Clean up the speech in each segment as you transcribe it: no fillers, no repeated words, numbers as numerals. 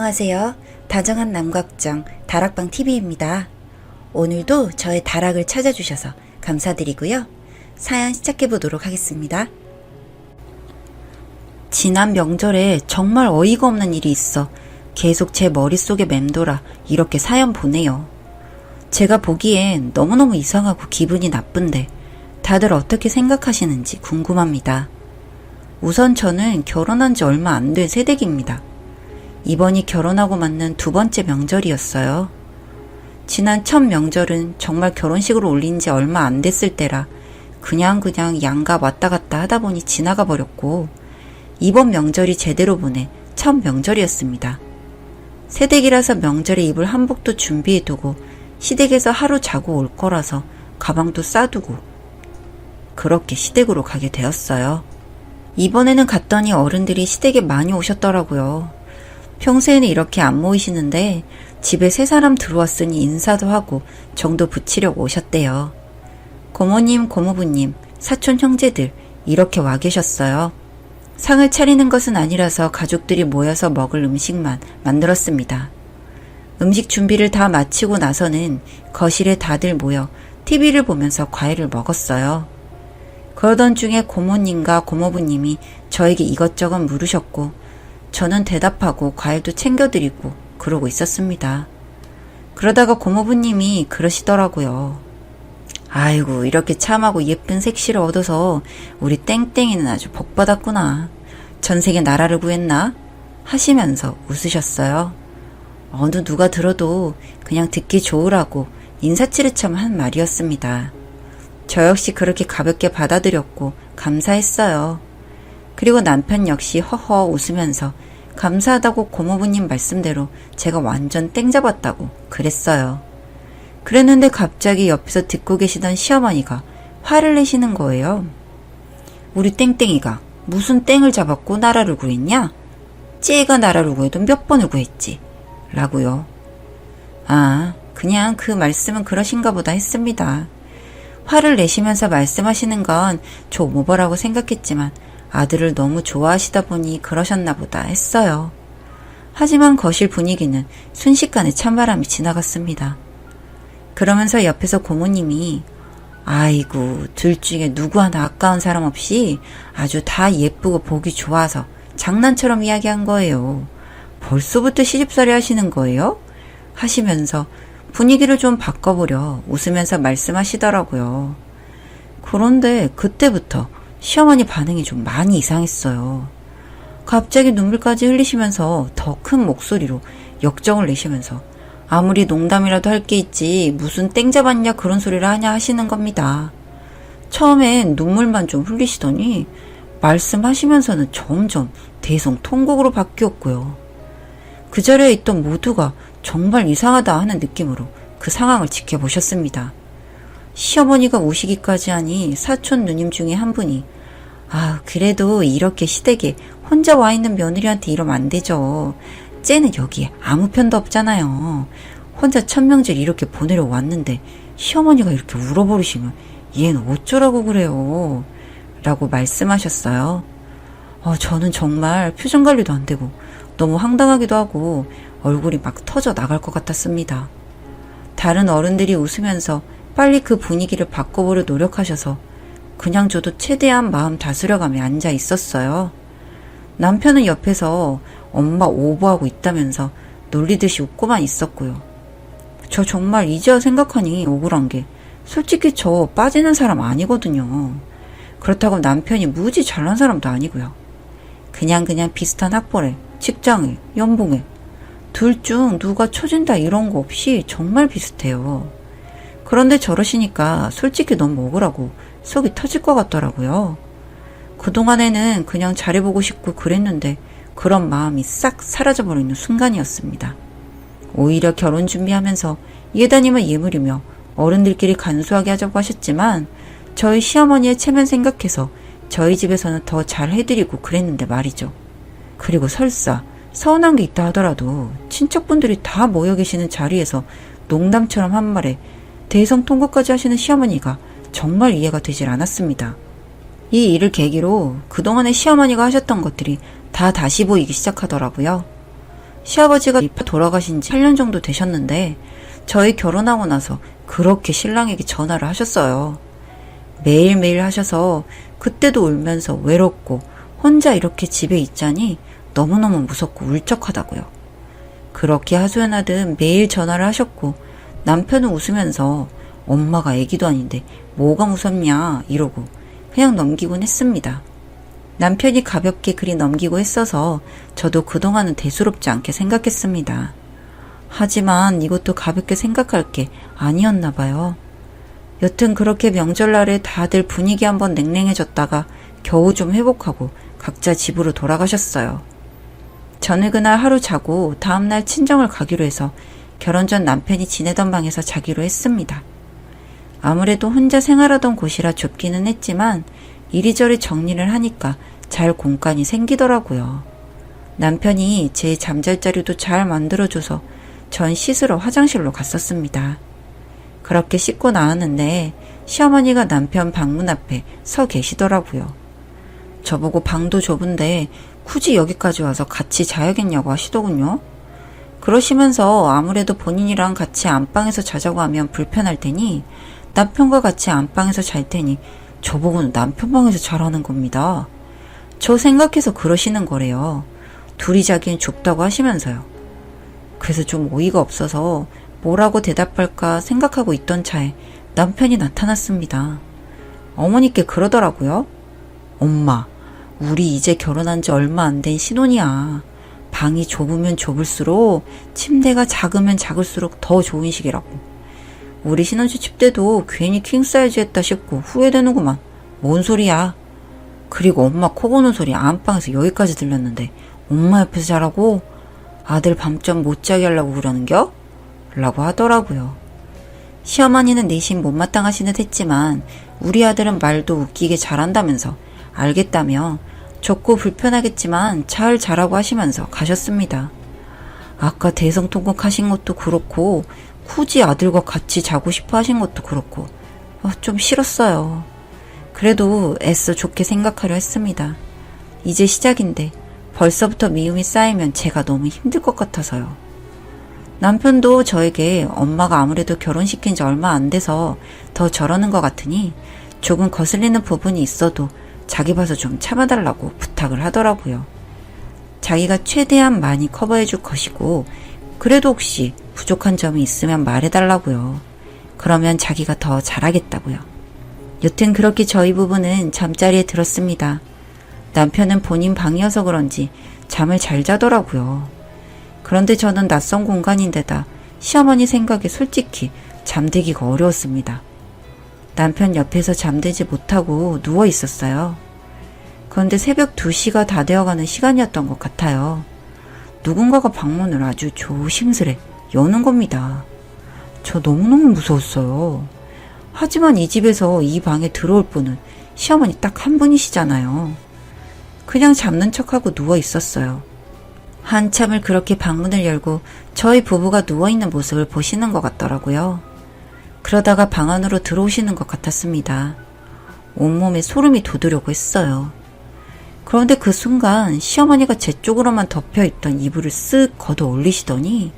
안녕하세요. 다정한 남걱정 다락방TV입니다. 오늘도 저의 다락을 찾아주셔서 감사드리고요. 사연 시작해보도록 하겠습니다. 지난 명절에 정말 어이가 없는 일이 있어 계속 제 머릿속에 맴돌아 이렇게 사연 보내요. 제가 보기엔 너무너무 이상하고 기분이 나쁜데 다들 어떻게 생각하시는지 궁금합니다. 우선 저는 결혼한 지 얼마 안 된 새댁입니다. 이번이 결혼하고 맞는 두 번째 명절이었어요. 지난 첫 명절은 정말 결혼식으로 올린 지 얼마 안 됐을 때라 그냥 양가 왔다 갔다 하다 보니 지나가 버렸고, 이번 명절이 제대로 보내 첫 명절이었습니다. 새댁이라서 명절에 입을 한복도 준비해두고 시댁에서 하루 자고 올 거라서 가방도 싸두고 그렇게 시댁으로 가게 되었어요. 이번에는 갔더니 어른들이 시댁에 많이 오셨더라고요. 평소에는 이렇게 안 모이시는데 집에 세 사람 들어왔으니 인사도 하고 정도 붙이려고 오셨대요. 고모님, 고모부님, 사촌 형제들 이렇게 와 계셨어요. 상을 차리는 것은 아니라서 가족들이 모여서 먹을 음식만 만들었습니다. 음식 준비를 다 마치고 나서는 거실에 다들 모여 TV를 보면서 과일을 먹었어요. 그러던 중에 고모님과 고모부님이 저에게 이것저것 물으셨고 저는 대답하고 과일도 챙겨드리고 그러고 있었습니다. 그러다가 고모부님이 그러시더라고요. 아이고, 이렇게 참하고 예쁜 색시를 얻어서 우리 땡땡이는 아주 복받았구나. 전세계 나라를 구했나? 하시면서 웃으셨어요. 어느 누가 들어도 그냥 듣기 좋으라고 인사치레처럼 한 말이었습니다. 저 역시 그렇게 가볍게 받아들였고 감사했어요. 그리고 남편 역시 허허 웃으면서 감사하다고 고모부님 말씀대로 제가 완전 땡 잡았다고 그랬어요. 그랬는데 갑자기 옆에서 듣고 계시던 시어머니가 화를 내시는 거예요. 우리 땡땡이가 무슨 땡을 잡았고 나라를 구했냐? 쟤가 나라를 구해도 몇 번을 구했지? 라고요. 아, 그냥 그 말씀은 그러신가 보다 했습니다. 화를 내시면서 말씀하시는 건 좀 오버라고 생각했지만 아들을 너무 좋아하시다 보니 그러셨나 보다 했어요. 하지만 거실 분위기는 순식간에 찬바람이 지나갔습니다. 그러면서 옆에서 고모님이 아이고, 둘 중에 누구 하나 아까운 사람 없이 아주 다 예쁘고 보기 좋아서 장난처럼 이야기한 거예요. 벌써부터 시집살이 하시는 거예요? 하시면서 분위기를 좀 바꿔보려 웃으면서 말씀하시더라고요. 그런데 그때부터 시어머니 반응이 좀 많이 이상했어요. 갑자기 눈물까지 흘리시면서 더 큰 목소리로 역정을 내시면서 아무리 농담이라도 할 게 있지 무슨 땡 잡았냐 그런 소리를 하냐 하시는 겁니다. 처음엔 눈물만 좀 흘리시더니 말씀하시면서는 점점 대성통곡으로 바뀌었고요. 그 자리에 있던 모두가 정말 이상하다 하는 느낌으로 그 상황을 지켜보셨습니다. 시어머니가 우시기까지 하니 사촌 누님 중에 한 분이 아, 그래도 이렇게 시댁에 혼자 와 있는 며느리한테 이러면 안 되죠. 쟤는 여기에 아무 편도 없잖아요. 혼자 첫 명절 이렇게 보내러 왔는데 시어머니가 이렇게 울어버리시면 얘는 어쩌라고 그래요. 라고 말씀하셨어요. 저는 정말 표정 관리도 안 되고 너무 황당하기도 하고 얼굴이 막 터져 나갈 것 같았습니다. 다른 어른들이 웃으면서 빨리 그 분위기를 바꿔보려 노력하셔서 그냥 저도 최대한 마음 다스려가며 앉아 있었어요. 남편은 옆에서 엄마 오버하고 있다면서 놀리듯이 웃고만 있었고요. 저 정말 이제야 생각하니 억울한 게 솔직히 저 빠지는 사람 아니거든요. 그렇다고 남편이 무지 잘난 사람도 아니고요. 그냥 비슷한 학벌에, 직장에, 연봉에 둘 중 누가 처진다 이런 거 없이 정말 비슷해요. 그런데 저러시니까 솔직히 너무 억울하고 속이 터질 것 같더라고요. 그동안에는 그냥 잘해보고 싶고 그랬는데 그런 마음이 싹 사라져버리는 순간이었습니다. 오히려 결혼 준비하면서 예단임을 예물이며 어른들끼리 간소하게 하자고 하셨지만 저희 시어머니의 체면 생각해서 저희 집에서는 더 잘해드리고 그랬는데 말이죠. 그리고 설사 서운한 게 있다 하더라도 친척분들이 다 모여 계시는 자리에서 농담처럼 한 말에 대성통곡까지 하시는 시어머니가 정말 이해가 되질 않았습니다. 이 일을 계기로 그동안에 시어머니가 하셨던 것들이 다 다시 보이기 시작하더라고요. 시아버지가 돌아가신 지 8년 정도 되셨는데 저희 결혼하고 나서 그렇게 신랑에게 전화를 하셨어요. 매일매일 하셔서 그때도 울면서 외롭고 혼자 이렇게 집에 있자니 너무너무 무섭고 울적하다고요. 그렇게 하소연하듯 매일 전화를 하셨고 남편은 웃으면서 엄마가 애기도 아닌데 뭐가 무섭냐 이러고 그냥 넘기곤 했습니다. 남편이 가볍게 그리 넘기고 했어서 저도 그동안은 대수롭지 않게 생각했습니다. 하지만 이것도 가볍게 생각할 게 아니었나 봐요. 여튼 그렇게 명절날에 다들 분위기 한번 냉랭해졌다가 겨우 좀 회복하고 각자 집으로 돌아가셨어요. 저는 그날 하루 자고 다음날 친정을 가기로 해서 결혼 전 남편이 지내던 방에서 자기로 했습니다. 아무래도 혼자 생활하던 곳이라 좁기는 했지만 이리저리 정리를 하니까 잘 공간이 생기더라고요. 남편이 제 잠잘 자리도 잘 만들어줘서 전 씻으러 화장실로 갔었습니다. 그렇게 씻고 나왔는데 시어머니가 남편 방문 앞에 서 계시더라고요. 저보고 방도 좁은데 굳이 여기까지 와서 같이 자야겠냐고 하시더군요. 그러시면서 아무래도 본인이랑 같이 안방에서 자자고 하면 불편할 테니 남편과 같이 안방에서 잘 테니 저보고는 남편 방에서 자라는 겁니다. 저 생각해서 그러시는 거래요. 둘이 자기엔 좁다고 하시면서요. 그래서 좀 어이가 없어서 뭐라고 대답할까 생각하고 있던 차에 남편이 나타났습니다. 어머니께 그러더라고요. 엄마, 우리 이제 결혼한 지 얼마 안 된 신혼이야. 방이 좁으면 좁을수록 침대가 작으면 작을수록 더 좋은 식이라고. 우리 신혼집 때도 괜히 킹사이즈 했다 싶고 후회되는구만. 뭔 소리야. 그리고 엄마 코 고는 소리 안방에서 여기까지 들렸는데 엄마 옆에서 자라고? 아들 밤잠 못 자게 하려고 그러는겨? 라고 하더라고요. 시어머니는 내심 못마땅하시는 했지만 우리 아들은 말도 웃기게 잘한다면서 알겠다며 좁고 불편하겠지만 잘 자라고 하시면서 가셨습니다. 아까 대성통곡 하신 것도 그렇고 굳이 아들과 같이 자고 싶어 하신 것도 그렇고 좀 싫었어요. 그래도 애써 좋게 생각하려 했습니다. 이제 시작인데 벌써부터 미움이 쌓이면 제가 너무 힘들 것 같아서요. 남편도 저에게 엄마가 아무래도 결혼시킨 지 얼마 안 돼서 더 저러는 것 같으니 조금 거슬리는 부분이 있어도 자기 봐서 좀 참아달라고 부탁을 하더라고요. 자기가 최대한 많이 커버해줄 것이고 그래도 혹시 부족한 점이 있으면 말해달라고요. 그러면 자기가 더 잘하겠다고요. 여튼 그렇게 저희 부부는 잠자리에 들었습니다. 남편은 본인 방이어서 그런지 잠을 잘 자더라고요. 그런데 저는 낯선 공간인데다 시어머니 생각에 솔직히 잠들기가 어려웠습니다. 남편 옆에서 잠들지 못하고 누워 있었어요. 그런데 새벽 2시가 다 되어가는 시간이었던 것 같아요. 누군가가 방문을 아주 조심스레 여는 겁니다. 저 너무너무 무서웠어요. 하지만 이 집에서 이 방에 들어올 분은 시어머니 딱 한 분이시잖아요. 그냥 잡는 척하고 누워 있었어요. 한참을 그렇게 방문을 열고 저희 부부가 누워있는 모습을 보시는 것 같더라고요. 그러다가 방 안으로 들어오시는 것 같았습니다. 온몸에 소름이 돋으려고 했어요. 그런데 그 순간 시어머니가 제 쪽으로만 덮여있던 이불을 쓱 걷어 올리시더니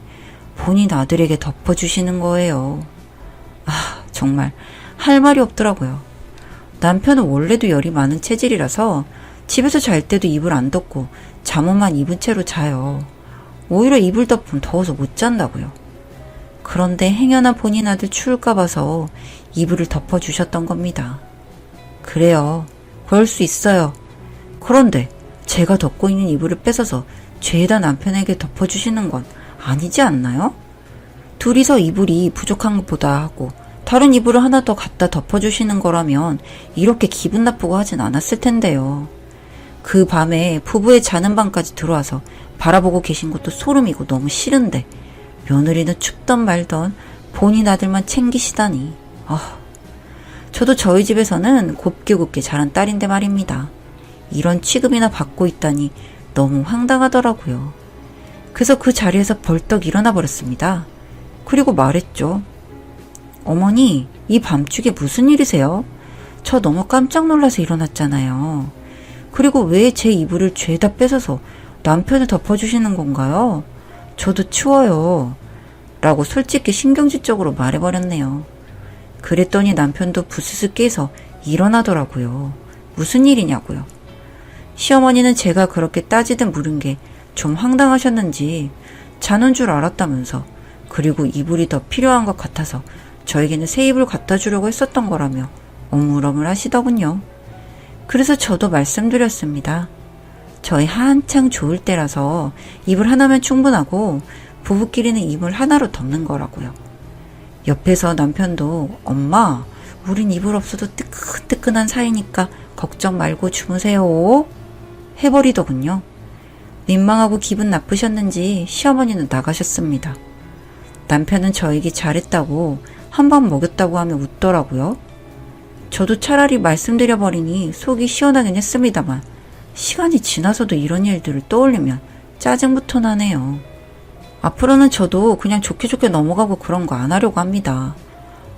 본인 아들에게 덮어주시는 거예요. 정말 할 말이 없더라고요. 남편은 원래도 열이 많은 체질이라서 집에서 잘 때도 이불 안 덮고 잠옷만 입은 채로 자요. 오히려 이불 덮으면 더워서 못 잔다고요. 그런데 행여나 본인 아들 추울까 봐서 이불을 덮어주셨던 겁니다. 그래요. 그럴 수 있어요. 그런데 제가 덮고 있는 이불을 뺏어서 죄다 남편에게 덮어주시는 건 아니지 않나요? 둘이서 이불이 부족한 것보다 하고 다른 이불을 하나 더 갖다 덮어주시는 거라면 이렇게 기분 나쁘고 하진 않았을 텐데요. 그 밤에 부부의 자는 방까지 들어와서 바라보고 계신 것도 소름이고 너무 싫은데 며느리는 춥던 말던 본인 아들만 챙기시다니. 저도 저희 집에서는 곱게 자란 딸인데 말입니다. 이런 취급이나 받고 있다니 너무 황당하더라고요. 그래서 그 자리에서 벌떡 일어나 버렸습니다. 그리고 말했죠. 어머니, 이 밤중에 무슨 일이세요? 저 너무 깜짝 놀라서 일어났잖아요. 그리고 왜 제 이불을 죄다 뺏어서 남편을 덮어주시는 건가요? 저도 추워요. 라고 솔직히 신경질적으로 말해버렸네요. 그랬더니 남편도 부스스 깨서 일어나더라고요. 무슨 일이냐고요. 시어머니는 제가 그렇게 따지듯 물은 게 좀 황당하셨는지 자는 줄 알았다면서, 그리고 이불이 더 필요한 것 같아서 저에게는 새 이불 갖다 주려고 했었던 거라며 어물어물 하시더군요. 그래서 저도 말씀드렸습니다. 저희 한창 좋을 때라서 이불 하나면 충분하고 부부끼리는 이불 하나로 덮는 거라고요. 옆에서 남편도 엄마, 우린 이불 없어도 뜨끈뜨끈한 사이니까 걱정 말고 주무세요 해버리더군요. 민망하고 기분 나쁘셨는지 시어머니는 나가셨습니다. 남편은 저에게 잘했다고 한 번 먹였다고 하며 웃더라고요. 저도 차라리 말씀드려버리니 속이 시원하긴 했습니다만 시간이 지나서도 이런 일들을 떠올리면 짜증부터 나네요. 앞으로는 저도 그냥 좋게 넘어가고 그런 거 안 하려고 합니다.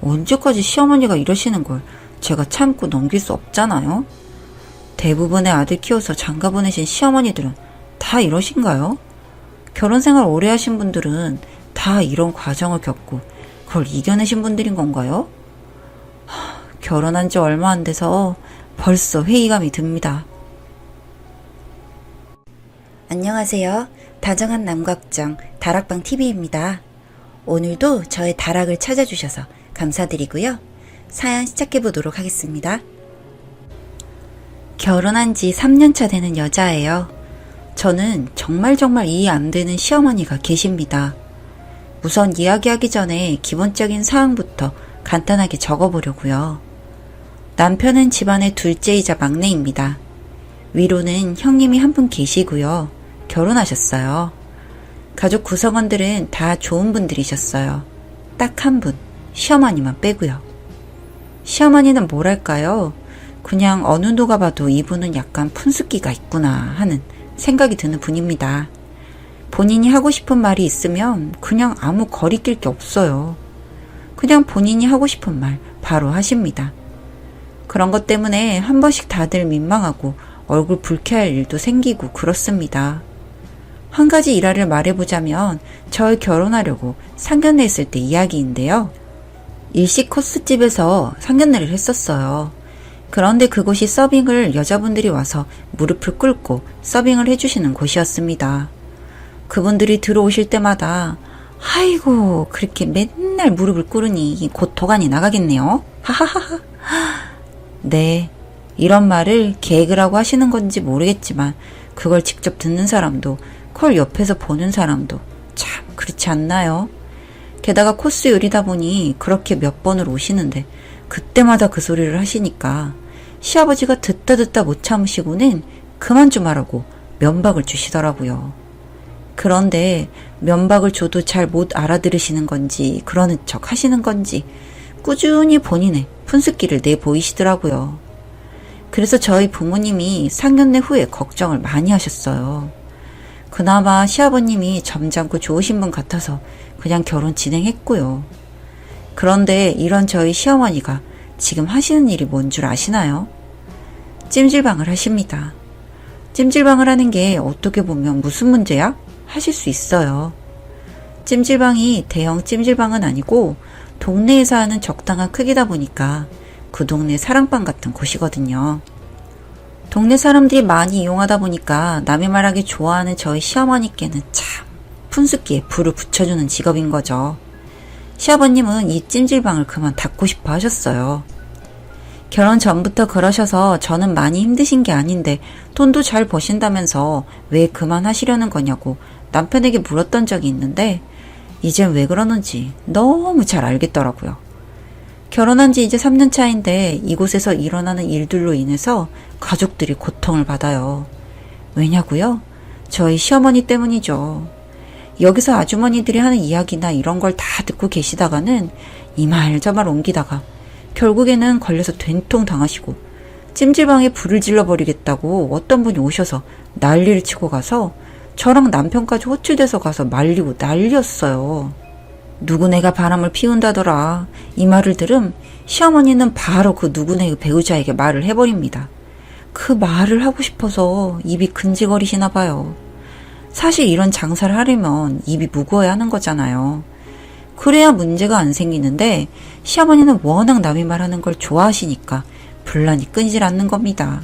언제까지 시어머니가 이러시는 걸 제가 참고 넘길 수 없잖아요. 대부분의 아들 키워서 장가 보내신 시어머니들은 다 이러신가요? 결혼생활 오래 하신 분들은 다 이런 과정을 겪고 그걸 이겨내신 분들인 건가요? 결혼한 지 얼마 안 돼서 벌써 회의감이 듭니다. 안녕하세요. 다정한 남각정 다락방TV입니다. 오늘도 저의 다락을 찾아주셔서 감사드리고요. 사연 시작해보도록 하겠습니다. 결혼한 지 3년차 되는 여자예요. 저는 정말 이해 안 되는 시어머니가 계십니다. 우선 이야기하기 전에 기본적인 사항부터 간단하게 적어보려고요. 남편은 집안의 둘째이자 막내입니다. 위로는 형님이 한 분 계시고요. 결혼하셨어요. 가족 구성원들은 다 좋은 분들이셨어요. 딱 한 분, 시어머니만 빼고요. 시어머니는 뭐랄까요? 그냥 어느 누가 봐도 이분은 약간 푼숫기가 있구나 하는 생각이 드는 분입니다. 본인이 하고 싶은 말이 있으면 그냥 아무 거리낄 게 없어요. 그냥 본인이 하고 싶은 말 바로 하십니다. 그런 것 때문에 한 번씩 다들 민망하고 얼굴 붉게할 일도 생기고 그렇습니다. 한 가지 일화를 말해보자면 저희 결혼하려고 상견례 했을 때 이야기인데요. 일식 코스집에서 상견례를 했었어요. 그런데 그곳이 서빙을 여자분들이 와서 무릎을 꿇고 서빙을 해주시는 곳이었습니다. 그분들이 들어오실 때마다 아이고 그렇게 맨날 무릎을 꿇으니 곧 도가니 나가겠네요. 하하하하. 네, 이런 말을 개그라고 하시는 건지 모르겠지만 그걸 직접 듣는 사람도 그걸 옆에서 보는 사람도 참 그렇지 않나요? 게다가 코스 요리다 보니 그렇게 몇 번을 오시는데 그때마다 그 소리를 하시니까 시아버지가 듣다 못 참으시고는 그만 좀 하라고 면박을 주시더라고요. 그런데 면박을 줘도 잘 못 알아들으시는 건지 그러는 척 하시는 건지 꾸준히 본인의 푼숫기를 내보이시더라고요. 그래서 저희 부모님이 상견례 후에 걱정을 많이 하셨어요. 그나마 시아버님이 점잖고 좋으신 분 같아서 그냥 결혼 진행했고요. 그런데 이런 저희 시어머니가 지금 하시는 일이 뭔 줄 아시나요? 찜질방을 하십니다. 찜질방을 하는 게 어떻게 보면 무슨 문제야? 하실 수 있어요. 찜질방이 대형 찜질방은 아니고 동네에서 하는 적당한 크기다 보니까 그 동네 사랑방 같은 곳이거든요. 동네 사람들이 많이 이용하다 보니까 남의 말하기 좋아하는 저희 시어머니께는 참 푼숫기에 불을 붙여주는 직업인 거죠. 시아버님은 이 찜질방을 그만 닫고 싶어 하셨어요. 결혼 전부터 그러셔서 저는 많이 힘드신 게 아닌데 돈도 잘 버신다면서 왜 그만하시려는 거냐고 남편에게 물었던 적이 있는데 이젠 왜 그러는지 너무 잘 알겠더라고요. 결혼한 지 이제 3년 차인데 이곳에서 일어나는 일들로 인해서 가족들이 고통을 받아요. 왜냐고요? 저희 시어머니 때문이죠. 여기서 아주머니들이 하는 이야기나 이런 걸 다 듣고 계시다가는 이 말 저 말 옮기다가 결국에는 걸려서 된통 당하시고 찜질방에 불을 질러버리겠다고 어떤 분이 오셔서 난리를 치고 가서 저랑 남편까지 호출돼서 가서 말리고 난리였어요. 누구네가 바람을 피운다더라. 이 말을 들음 시어머니는 바로 그 누구네 배우자에게 말을 해버립니다. 그 말을 하고 싶어서 입이 근질거리시나 봐요. 사실 이런 장사를 하려면 입이 무거워야 하는 거잖아요. 그래야 문제가 안 생기는데 시어머니는 워낙 남이 말하는 걸 좋아하시니까 분란이 끊이질 않는 겁니다.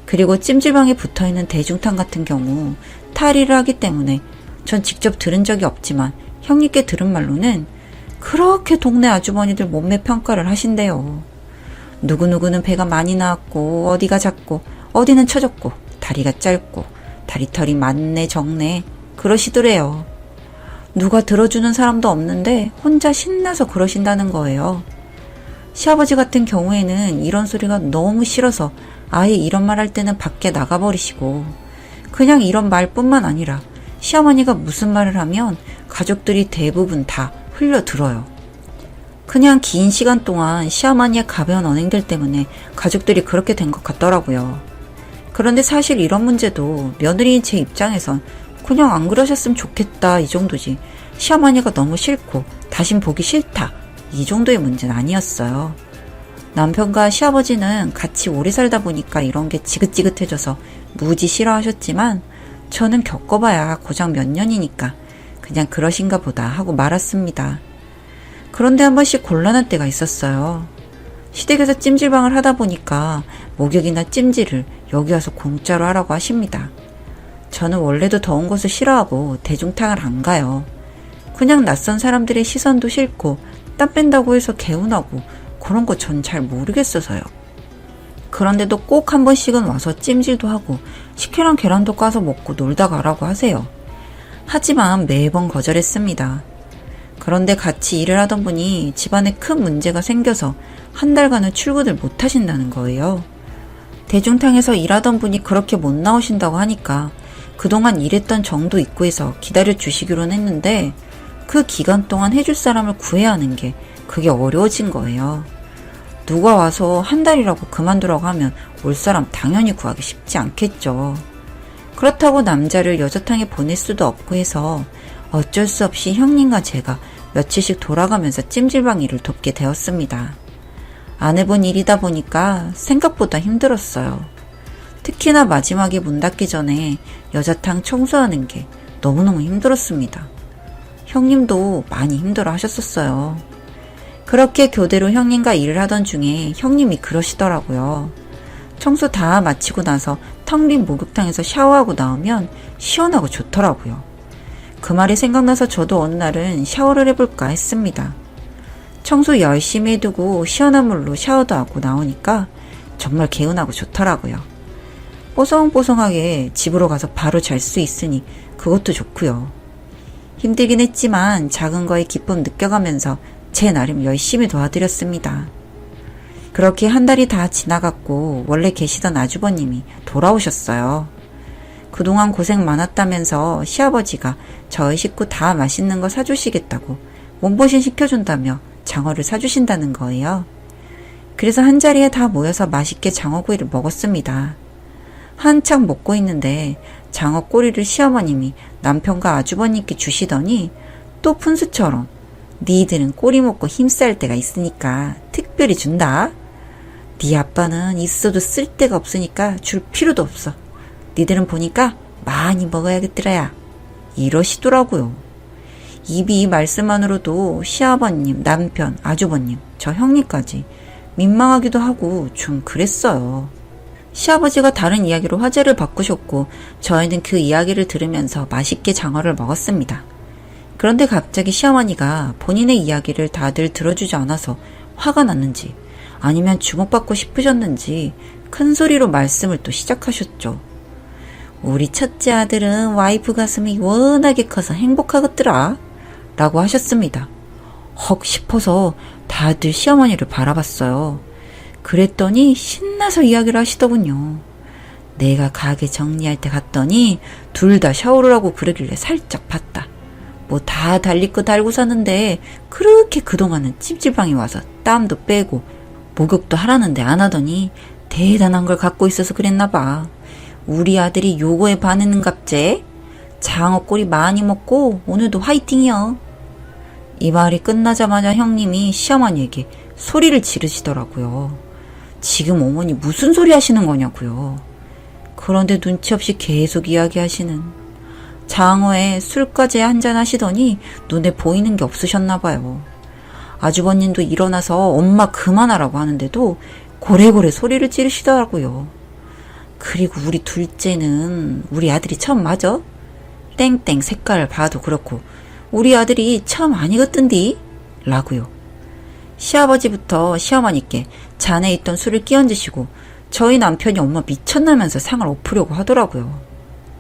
그리고 찜질방에 붙어있는 대중탕 같은 경우 탈의를 하기 때문에 전 직접 들은 적이 없지만 형님께 들은 말로는 그렇게 동네 아주머니들 몸매 평가를 하신대요. 누구누구는 배가 많이 나왔고 어디가 작고 어디는 처졌고 다리가 짧고 다리털이 많네 적네 그러시더래요. 누가 들어주는 사람도 없는데 혼자 신나서 그러신다는 거예요. 시아버지 같은 경우에는 이런 소리가 너무 싫어서 아예 이런 말 할 때는 밖에 나가버리시고 그냥 이런 말뿐만 아니라 시어머니가 무슨 말을 하면 가족들이 대부분 다 흘려들어요. 그냥 긴 시간 동안 시어머니의 가벼운 언행들 때문에 가족들이 그렇게 된 것 같더라고요. 그런데 사실 이런 문제도 며느리인 제 입장에선 그냥 안 그러셨으면 좋겠다 이 정도지 시어머니가 너무 싫고 다신 보기 싫다 이 정도의 문제는 아니었어요. 남편과 시아버지는 같이 오래 살다 보니까 이런 게 지긋지긋해져서 무지 싫어하셨지만 저는 겪어봐야 고작 몇 년이니까 그냥 그러신가 보다 하고 말았습니다. 그런데 한 번씩 곤란한 때가 있었어요. 시댁에서 찜질방을 하다 보니까 목욕이나 찜질을 여기 와서 공짜로 하라고 하십니다. 저는 원래도 더운 것을 싫어하고 대중탕을 안 가요. 그냥 낯선 사람들의 시선도 싫고 땀 뺀다고 해서 개운하고 그런 거 전 잘 모르겠어서요. 그런데도 꼭 한 번씩은 와서 찜질도 하고 식혜랑 계란도 까서 먹고 놀다 가라고 하세요. 하지만 매번 거절했습니다. 그런데 같이 일을 하던 분이 집안에 큰 문제가 생겨서 한 달간은 출근을 못 하신다는 거예요. 대중탕에서 일하던 분이 그렇게 못 나오신다고 하니까 그동안 일했던 정도 있고 해서 기다려 주시기로는 했는데 그 기간 동안 해줄 사람을 구해야 하는 게 그게 어려워진 거예요. 누가 와서 한 달이라고 그만두라고 하면 올 사람 당연히 구하기 쉽지 않겠죠. 그렇다고 남자를 여자탕에 보낼 수도 없고 해서 어쩔 수 없이 형님과 제가 며칠씩 돌아가면서 찜질방 일을 돕게 되었습니다. 안 해본 일이다 보니까 생각보다 힘들었어요. 특히나 마지막에 문 닫기 전에 여자탕 청소하는 게 너무너무 힘들었습니다. 형님도 많이 힘들어 하셨었어요. 그렇게 교대로 형님과 일을 하던 중에 형님이 그러시더라고요. 청소 다 마치고 나서 텅 빈 목욕탕에서 샤워하고 나오면 시원하고 좋더라고요. 그 말이 생각나서 저도 어느 날은 샤워를 해볼까 했습니다. 청소 열심히 해두고 시원한 물로 샤워도 하고 나오니까 정말 개운하고 좋더라고요. 뽀송뽀송하게 집으로 가서 바로 잘 수 있으니 그것도 좋고요. 힘들긴 했지만 작은 거에 기쁨 느껴가면서 제 나름 열심히 도와드렸습니다. 그렇게 한 달이 다 지나갔고 원래 계시던 아주버님이 돌아오셨어요. 그동안 고생 많았다면서 시아버지가 저희 식구 다 맛있는 거 사주시겠다고 몸보신 시켜준다며 장어를 사주신다는 거예요. 그래서 한자리에 다 모여서 맛있게 장어구이를 먹었습니다. 한창 먹고 있는데 장어 꼬리를 시어머님이 남편과 아주버님께 주시더니 또 푼수처럼 니들은 꼬리 먹고 힘쌀 때가 있으니까 특별히 준다. 네 아빠는 있어도 쓸 데가 없으니까 줄 필요도 없어. 니들은 보니까 많이 먹어야겠더라야. 이러시더라고요. 입이 이 말씀만으로도 시아버님, 남편, 아주버님, 저 형님까지 민망하기도 하고 좀 그랬어요. 시아버지가 다른 이야기로 화제를 바꾸셨고 저희는 그 이야기를 들으면서 맛있게 장어를 먹었습니다. 그런데 갑자기 시어머니가 본인의 이야기를 다들 들어주지 않아서 화가 났는지 아니면 주목받고 싶으셨는지 큰 소리로 말씀을 또 시작하셨죠. 우리 첫째 아들은 와이프 가슴이 워낙에 커서 행복하겠더라 라고 하셨습니다. 헉 싶어서 다들 시어머니를 바라봤어요. 그랬더니 신나서 이야기를 하시더군요. 내가 가게 정리할 때 갔더니 둘 다 샤워를 하고 그러길래 살짝 봤다. 뭐 다 달릴 거 달고 사는데 그렇게 그동안은 찜질방에 와서 땀도 빼고 목욕도 하라는데 안 하더니 대단한 걸 갖고 있어서 그랬나 봐. 우리 아들이 요거에 반했는갑제. 장어 꼬리 많이 먹고 오늘도 화이팅이요. 이 말이 끝나자마자 형님이 시어머니에게 소리를 지르시더라고요. 지금 어머니 무슨 소리 하시는 거냐고요. 그런데 눈치 없이 계속 이야기하시는 장어에 술까지 한잔 하시더니 눈에 보이는 게 없으셨나 봐요. 아주버님도 일어나서 엄마 그만하라고 하는데도 고래고래 소리를 지르시더라고요. 그리고 우리 둘째는 우리 아들이 처음 맞아? 땡땡 색깔을 봐도 그렇고 우리 아들이 처음 아니거든디? 라고요. 시아버지부터 시어머니께 잔에 있던 술을 끼얹으시고 저희 남편이 엄마 미쳤나면서 상을 엎으려고 하더라고요.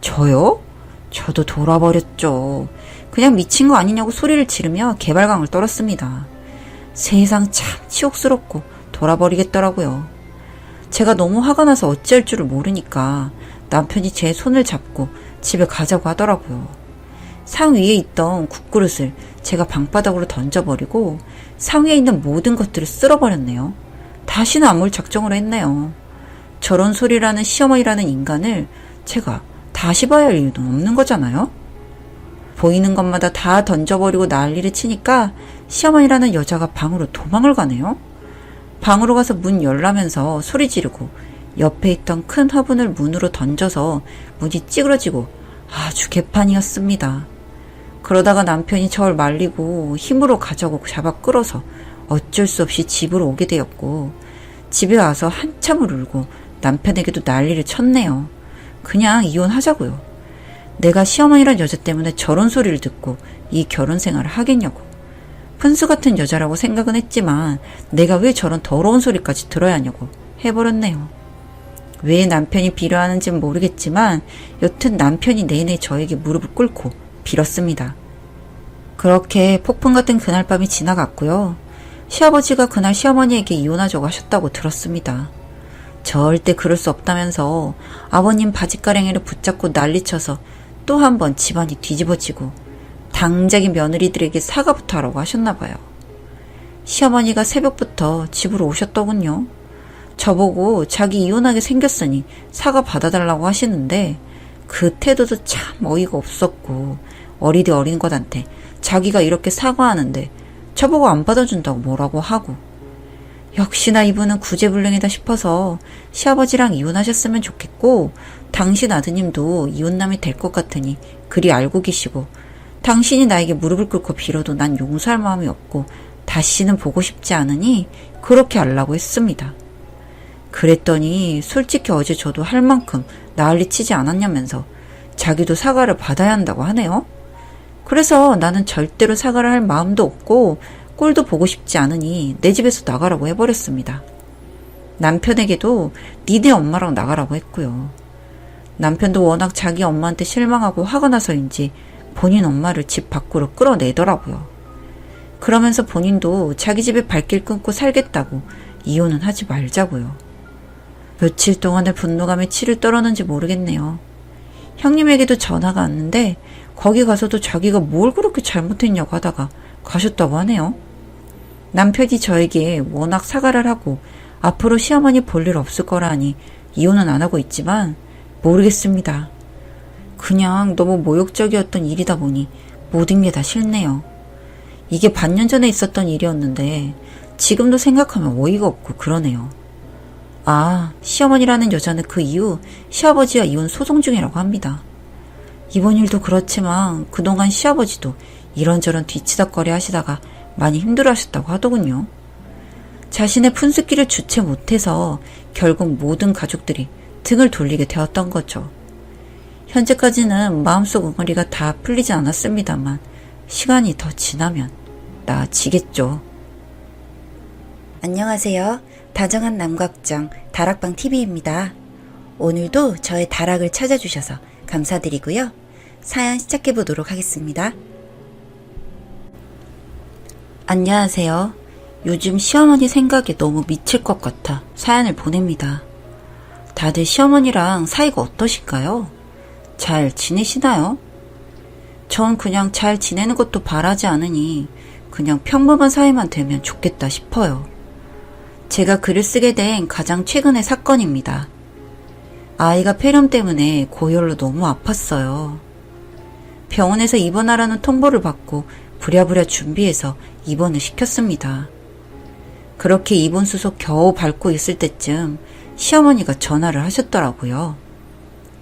저요? 저도 돌아버렸죠. 그냥 미친 거 아니냐고 소리를 지르며 개발광을 떨었습니다. 세상 참 치욕스럽고 돌아버리겠더라고요. 제가 너무 화가 나서 어찌할 줄을 모르니까 남편이 제 손을 잡고 집에 가자고 하더라고요. 상 위에 있던 국그릇을 제가 방바닥으로 던져버리고 상 위에 있는 모든 것들을 쓸어버렸네요. 다시는 안 볼 작정으로 했네요. 저런 소리라는 시어머니라는 인간을 제가 다시 봐야 할 이유는 없는 거잖아요. 보이는 것마다 다 던져버리고 난리를 치니까 시어머니라는 여자가 방으로 도망을 가네요. 방으로 가서 문 열라면서 소리 지르고 옆에 있던 큰 화분을 문으로 던져서 문이 찌그러지고 아주 개판이었습니다. 그러다가 남편이 저를 말리고 힘으로 가자고 잡아 끌어서 어쩔 수 없이 집으로 오게 되었고 집에 와서 한참을 울고 남편에게도 난리를 쳤네요. 그냥 이혼하자고요. 내가 시어머니란 여자 때문에 저런 소리를 듣고 이 결혼 생활을 하겠냐고. 푼수 같은 여자라고 생각은 했지만 내가 왜 저런 더러운 소리까지 들어야 하냐고 해버렸네요. 왜 남편이 빌어하는지는 모르겠지만 여튼 남편이 내내 저에게 무릎을 꿇고 빌었습니다. 그렇게 폭풍 같은 그날 밤이 지나갔고요. 시아버지가 그날 시어머니에게 이혼하자고 하셨다고 들었습니다. 절대 그럴 수 없다면서 아버님 바지가랑이를 붙잡고 난리쳐서 또 한 번 집안이 뒤집어지고 당장의 며느리들에게 사과부터 하라고 하셨나 봐요. 시어머니가 새벽부터 집으로 오셨더군요. 저보고 자기 이혼하게 생겼으니 사과 받아달라고 하시는데 그 태도도 참 어이가 없었고 어리디 어린 것한테 자기가 이렇게 사과하는데 저보고 안 받아준다고 뭐라고 하고 역시나 이분은 구제불능이다 싶어서 시아버지랑 이혼하셨으면 좋겠고 당신 아드님도 이혼남이 될 것 같으니 그리 알고 계시고 당신이 나에게 무릎을 꿇고 빌어도 난 용서할 마음이 없고 다시는 보고 싶지 않으니 그렇게 하려고 했습니다. 그랬더니 솔직히 어제 저도 할 만큼 난리치지 않았냐면서 자기도 사과를 받아야 한다고 하네요. 그래서 나는 절대로 사과를 할 마음도 없고 꼴도 보고 싶지 않으니 내 집에서 나가라고 해버렸습니다. 남편에게도 니네 엄마랑 나가라고 했고요. 남편도 워낙 자기 엄마한테 실망하고 화가 나서인지 본인 엄마를 집 밖으로 끌어내더라고요. 그러면서 본인도 자기 집에 발길 끊고 살겠다고 이혼은 하지 말자고요. 며칠 동안의 분노감에 치를 떨었는지 모르겠네요. 형님에게도 전화가 왔는데 거기 가서도 자기가 뭘 그렇게 잘못했냐고 하다가 가셨다고 하네요. 남편이 저에게 워낙 사과를 하고 앞으로 시어머니 볼 일 없을 거라 하니 이혼은 안 하고 있지만 모르겠습니다. 그냥 너무 모욕적이었던 일이다 보니 모든 게 다 싫네요. 이게 반년 전에 있었던 일이었는데 지금도 생각하면 어이가 없고 그러네요. 아, 시어머니라는 여자는 그 이후 시아버지와 이혼 소송 중이라고 합니다. 이번 일도 그렇지만 그동안 시아버지도 이런저런 뒤치다꺼리 하시다가 많이 힘들어하셨다고 하더군요. 자신의 푼숫기를 주체 못해서 결국 모든 가족들이 등을 돌리게 되었던 거죠. 현재까지는 마음속 응어리가 다 풀리지 않았습니다만 시간이 더 지나면 나아지겠죠. 안녕하세요. 다정한 남각정 다락방TV입니다. 오늘도 저의 다락을 찾아주셔서 감사드리고요. 사연 시작해보도록 하겠습니다. 안녕하세요. 요즘 시어머니 생각에 너무 미칠 것 같아 사연을 보냅니다. 다들 시어머니랑 사이가 어떠신가요? 잘 지내시나요? 전 그냥 잘 지내는 것도 바라지 않으니 그냥 평범한 사이만 되면 좋겠다 싶어요. 제가 글을 쓰게 된 가장 최근의 사건입니다. 아이가 폐렴 때문에 고열로 너무 아팠어요. 병원에서 입원하라는 통보를 받고 부랴부랴 준비해서 입원을 시켰습니다. 그렇게 입원 수속 겨우 밟고 있을 때쯤 시어머니가 전화를 하셨더라고요.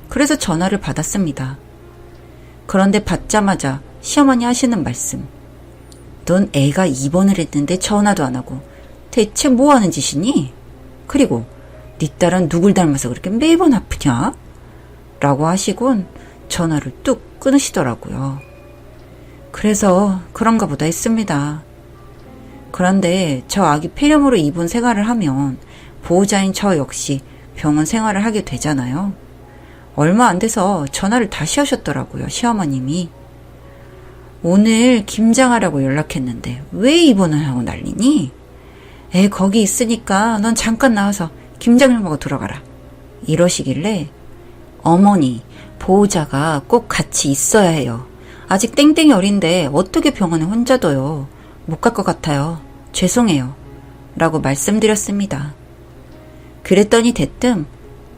그래서 전화를 받았습니다. 그런데 받자마자 시어머니 하시는 말씀. 넌 애가 입원을 했는데 전화도 안 하고 대체 뭐 하는 짓이니? 그리고 네 딸은 누굴 닮아서 그렇게 매번 아프냐? 라고 하시곤 전화를 뚝 끊으시더라고요. 그래서 그런가 보다 했습니다. 그런데 저 아기 폐렴으로 입원 생활을 하면 보호자인 저 역시 병원 생활을 하게 되잖아요. 얼마 안 돼서 전화를 다시 하셨더라고요, 시어머님이. 오늘 김장하라고 연락했는데 왜 입원을 하고 난리니? 애 거기 있으니까 넌 잠깐 나와서 김장 좀 먹어 들어가라. 이러시길래 어머니, 보호자가 꼭 같이 있어야 해요. 아직 땡땡이 어린데 어떻게 병원에 혼자 둬요. 못 갈 것 같아요. 죄송해요. 라고 말씀드렸습니다. 그랬더니 대뜸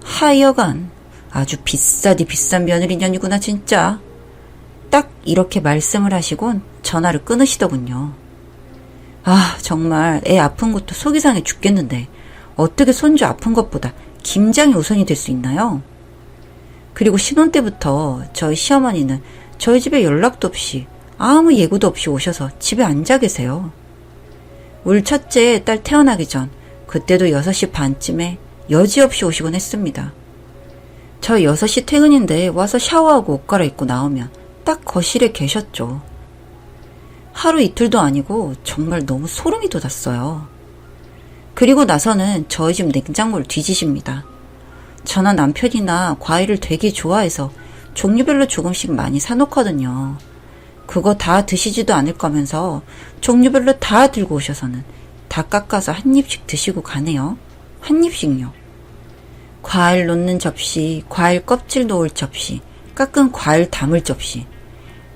하여간 아주 비싸디 비싼 며느리년이구나 진짜. 딱 이렇게 말씀을 하시곤 전화를 끊으시더군요. 아, 정말 애 아픈 것도 속이 상해 죽겠는데 어떻게 손주 아픈 것보다 김장이 우선이 될 수 있나요? 그리고 신혼 때부터 저희 시어머니는 저희 집에 연락도 없이 아무 예고도 없이 오셔서 집에 앉아 계세요. 울 첫째 딸 태어나기 전 그때도 6시 반쯤에 여지없이 오시곤 했습니다. 저 6시 퇴근인데 와서 샤워하고 옷 갈아입고 나오면 딱 거실에 계셨죠. 하루 이틀도 아니고 정말 너무 소름이 돋았어요. 그리고 나서는 저희 집 냉장고를 뒤지십니다. 저나 남편이나 과일을 되게 좋아해서 종류별로 조금씩 많이 사놓거든요. 그거 다 드시지도 않을 거면서 종류별로 다 들고 오셔서는 다 깎아서 한 입씩 드시고 가네요. 한 입씩요. 과일 놓는 접시, 과일 껍질 놓을 접시, 깎은 과일 담을 접시.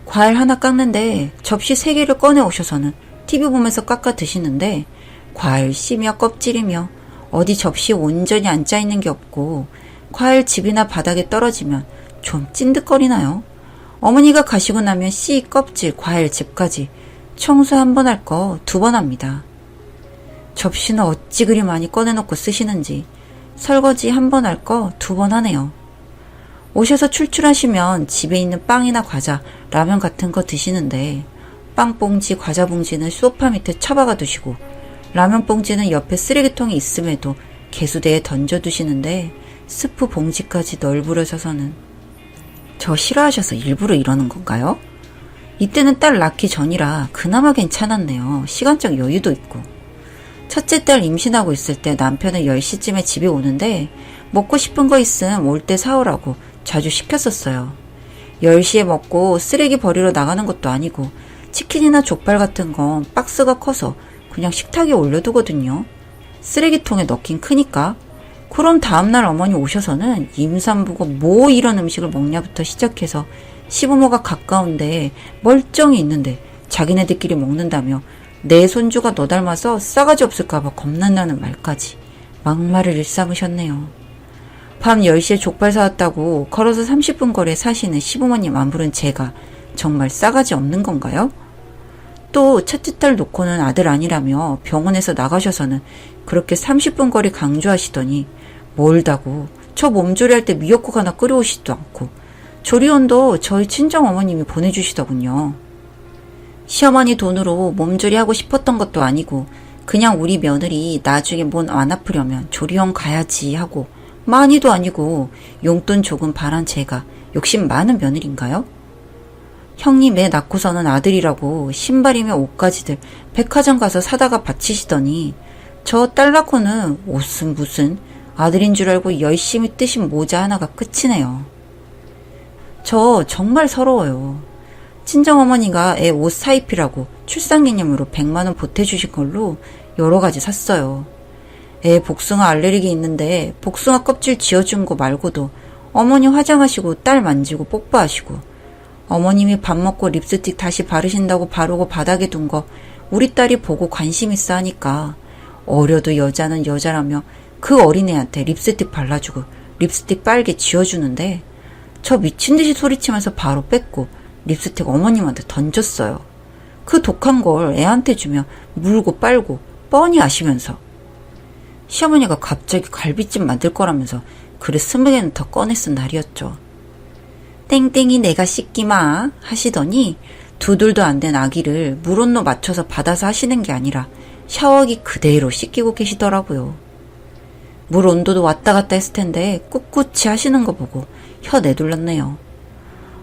과일 하나 깎는데 접시 3개를 꺼내 오셔서는 TV 보면서 깎아 드시는데 과일 씨며 껍질이며 어디 접시에 온전히 앉아있는 게 없고 과일 집이나 바닥에 떨어지면 좀 찐득거리나요? 어머니가 가시고 나면 씨, 껍질, 과일 집까지 청소 한 번 할 거 2번 합니다. 접시는 어찌 그리 많이 꺼내놓고 쓰시는지 설거지 한 번 할 거 2번 하네요. 오셔서 출출하시면 집에 있는 빵이나 과자, 라면 같은 거 드시는데 빵 봉지, 과자 봉지는 소파 밑에 처박아 두시고 라면 봉지는 옆에 쓰레기통이 있음에도 개수대에 던져두시는데 스프 봉지까지 널브러져서는 저 싫어하셔서 일부러 이러는 건가요? 이때는 딸 낳기 전이라 그나마 괜찮았네요. 시간적 여유도 있고. 첫째 딸 임신하고 있을 때 남편은 10시쯤에 집에 오는데 먹고 싶은 거 있음 올 때 사오라고 자주 시켰었어요. 10시에 먹고 쓰레기 버리러 나가는 것도 아니고 치킨이나 족발 같은 건 박스가 커서 그냥 식탁에 올려두거든요. 쓰레기통에 넣긴 크니까. 그럼 다음날 어머니 오셔서는 임산부가 뭐 이런 음식을 먹냐부터 시작해서 시부모가 가까운데 멀쩡히 있는데 자기네들끼리 먹는다며 내 손주가 너 닮아서 싸가지 없을까봐 겁난다는 말까지 막말을 일삼으셨네요. 밤 10시에 족발 사왔다고 걸어서 30분 거리에 사시는 시부모님 안 부른 제가 정말 싸가지 없는 건가요? 또 첫째 딸 놓고는 아들 아니라며 병원에서 나가셔서는 그렇게 30분 거리 강조하시더니 멀다고 저 몸조리할 때 미역국 하나 끓여오시지도 않고 조리원도 저희 친정어머님이 보내주시더군요. 시어머니 돈으로 몸조리 하고 싶었던 것도 아니고 그냥 우리 며느리 나중에 몸 안 아프려면 조리원 가야지 하고 많이도 아니고 용돈 조금 바란 제가 욕심 많은 며느리인가요? 형님 애 낳고서는 아들이라고 신발이며 옷까지들 백화점 가서 사다가 바치시더니 저 딸 낳고는 옷은 무슨 아들인 줄 알고 열심히 뜨신 모자 하나가 끝이네요. 저 정말 서러워요. 친정어머니가 애 옷 사입히라고 출산기념으로 100만원 보태주신 걸로 여러 가지 샀어요. 애 복숭아 알레르기 있는데 복숭아 껍질 지어준 거 말고도 어머니 화장하시고 딸 만지고 뽀뽀하시고 어머님이 밥 먹고 립스틱 다시 바르신다고 바르고 바닥에 둔 거 우리 딸이 보고 관심 있어 하니까 어려도 여자는 여자라며 그 어린애한테 립스틱 발라주고 립스틱 빨개 지워주는데 저 미친듯이 소리치면서 바로 뺐고 립스틱 어머님한테 던졌어요. 그 독한 걸 애한테 주면 물고 빨고 뻔히 아시면서. 시어머니가 갑자기 갈비찜 만들 거라면서 그릇 20개는 더 꺼내 쓴 날이었죠. 땡땡이 내가 씻기마 하시더니 두들도 안 된 아기를 물온도 맞춰서 받아서 하시는 게 아니라 샤워기 그대로 씻기고 계시더라고요. 물 온도도 왔다 갔다 했을 텐데 꿋꿋이 하시는 거 보고 혀 내둘렀네요.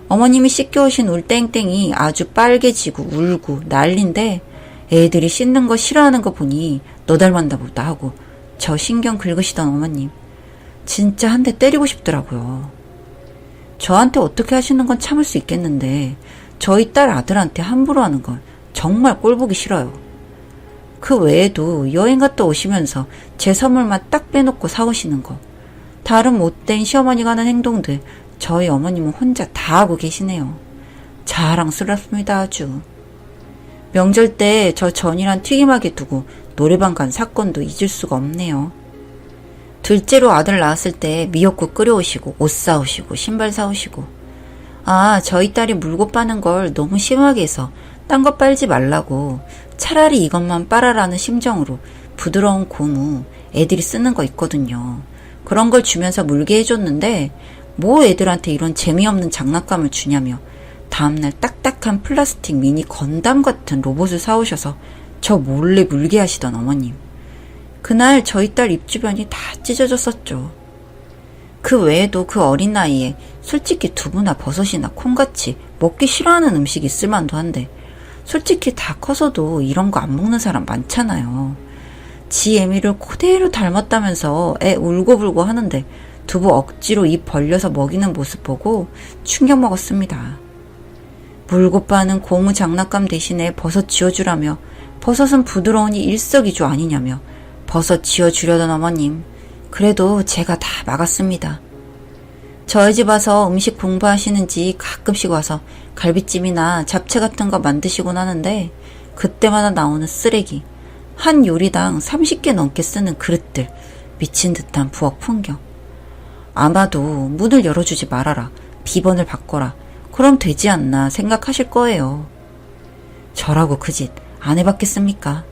어머님이 씻겨오신 울 땡땡이 아주 빨개지고 울고 난린데 애들이 씻는 거 싫어하는 거 보니 너 닮았나 보다 하고 저 신경 긁으시던 어머님 진짜 한 대 때리고 싶더라고요. 저한테 어떻게 하시는 건 참을 수 있겠는데 저희 딸 아들한테 함부로 하는 건 정말 꼴보기 싫어요. 그 외에도 여행 갔다 오시면서 제 선물만 딱 빼놓고 사오시는 거, 다른 못된 시어머니가 하는 행동들 저희 어머님은 혼자 다 하고 계시네요. 자랑스럽습니다 아주. 명절 때 저 전이란 튀김하게 두고 노래방 간 사건도 잊을 수가 없네요. 둘째로 아들 낳았을 때 미역국 끓여오시고 옷 사오시고 신발 사오시고, 아 저희 딸이 물고 빠는 걸 너무 심하게 해서 딴 거 빨지 말라고 차라리 이것만 빨아라는 심정으로 부드러운 고무 애들이 쓰는 거 있거든요. 그런 걸 주면서 물게 해줬는데 뭐 애들한테 이런 재미없는 장난감을 주냐며 다음날 딱딱한 플라스틱 미니 건담 같은 로봇을 사오셔서 저 몰래 물게 하시던 어머님. 그날 저희 딸 입 주변이 다 찢어졌었죠. 그 외에도 그 어린 나이에 솔직히 두부나 버섯이나 콩같이 먹기 싫어하는 음식이 있을 만도 한데 솔직히 다 커서도 이런 거 안 먹는 사람 많잖아요. 지 애미를 그대로 닮았다면서 애 울고불고 하는데 두부 억지로 입 벌려서 먹이는 모습 보고 충격 먹었습니다. 물고 빠는 고무 장난감 대신에 버섯 지어주라며 버섯은 부드러우니 일석이조 아니냐며 버섯 지어주려던 어머님, 그래도 제가 다 막았습니다. 저희 집 와서 음식 공부하시는지 가끔씩 와서 갈비찜이나 잡채 같은 거 만드시곤 하는데 그때마다 나오는 쓰레기, 한 요리당 30개 넘게 쓰는 그릇들, 미친 듯한 부엌 풍경. 아마도 문을 열어주지 말아라, 비번을 바꿔라, 그럼 되지 않나 생각하실 거예요. 저라고 그 짓 안 해봤겠습니까?